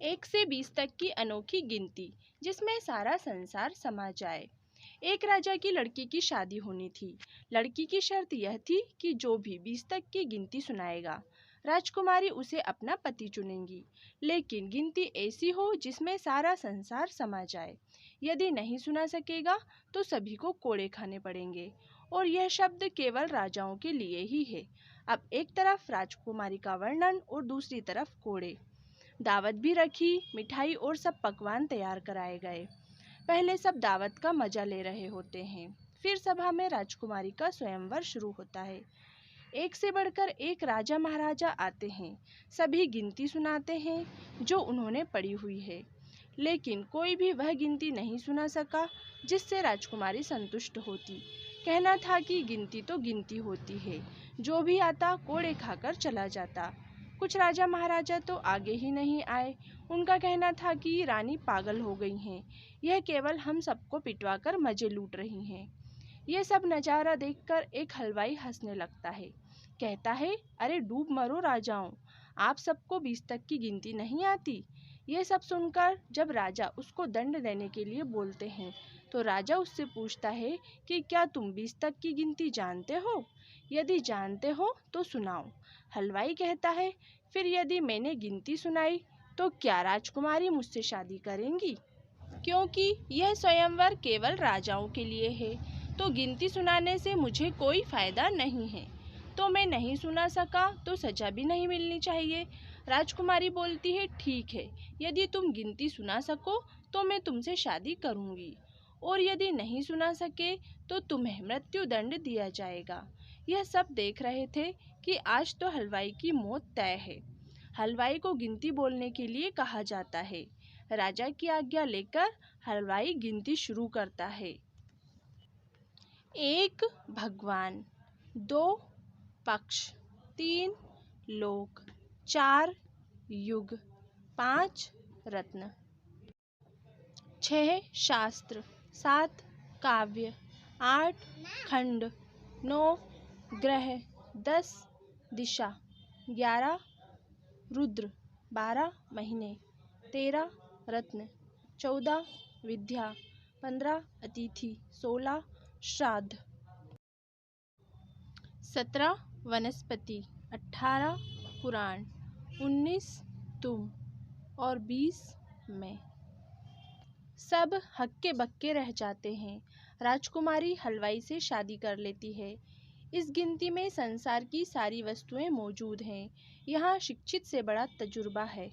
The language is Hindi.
1 से 20 तक की अनोखी गिनती जिसमें सारा संसार समा जाए। एक राजा की लड़की की शादी होनी थी। लड़की की शर्त यह थी कि जो भी 20 तक की गिनती सुनाएगा, राजकुमारी उसे अपना पति चुनेंगी। लेकिन गिनती ऐसी हो जिसमें सारा संसार समा जाए। यदि नहीं सुना सकेगा तो सभी को कोड़े खाने पड़ेंगे। और यह शब्द केवल राजाओं के लिए ही है। अब एक तरफ राजकुमारी का वर्णन और दूसरी तरफ कोड़े। दावत भी रखी, मिठाई और सब पकवान तैयार कराए गए। पहले सब दावत का मजा ले रहे होते हैं। फिर सभा में राजकुमारी का स्वयंवर शुरू होता है। एक से बढ़कर एक राजा महाराजा आते हैं। सभी गिनती सुनाते हैं जो उन्होंने पढ़ी हुई है। लेकिन कोई भी वह गिनती नहीं सुना सका जिससे राजकुमारी संतुष्ट होती। कहना था कि गिनती तो गिनती होती है, जो भी आता कोड़े खाकर चला जाता। कुछ राजा महाराजा तो आगे ही नहीं आए। उनका कहना था कि रानी पागल हो गई हैं, यह केवल हम सबको पिटवाकर मजे लूट रही हैं। यह सब नज़ारा देखकर एक हलवाई हंसने लगता है। कहता है, अरे डूब मरो राजाओं, आप सबको 20 तक की गिनती नहीं आती। यह सब सुनकर जब राजा उसको दंड देने के लिए बोलते हैं तो राजा उससे पूछता है कि क्या तुम 20 तक की गिनती जानते हो? यदि जानते हो तो सुनाओ। हलवाई कहता है, फिर यदि मैंने गिनती सुनाई तो क्या राजकुमारी मुझसे शादी करेंगी? क्योंकि यह स्वयंवर केवल राजाओं के लिए है, तो गिनती सुनाने से मुझे कोई फायदा नहीं है। तो मैं नहीं सुना सका तो सजा भी नहीं मिलनी चाहिए। राजकुमारी बोलती है, ठीक है, यदि तुम गिनती सुना सको तो मैं तुमसे शादी करूंगी, और यदि नहीं सुना सके तो तुम्हें मृत्यु दंड दिया जाएगा। यह सब देख रहे थे कि आज तो हलवाई की मौत तय है। हलवाई को गिनती बोलने के लिए कहा जाता है। राजा की आज्ञा लेकर हलवाई गिनती शुरू करता है। 1 भगवान, 2 पक्ष, 3 लोक, 4 युग, 5 रत्न, 6 शास्त्र, 7 काव्य, 8 खंड, 9 ग्रह, 10 दिशा, 11 रुद्र, 12 महीने, 13 रत्न, 14 विद्या, 15 अतिथि, 16 श्राद्ध, 17 वनस्पति, 18 पुराण, 19 तुम और 20 मैं। सब हक्के बक्के रह जाते हैं। राजकुमारी हलवाई से शादी कर लेती है। इस गिनती में संसार की सारी वस्तुएं मौजूद हैं। यहाँ शिक्षित से बड़ा तजुर्बा है।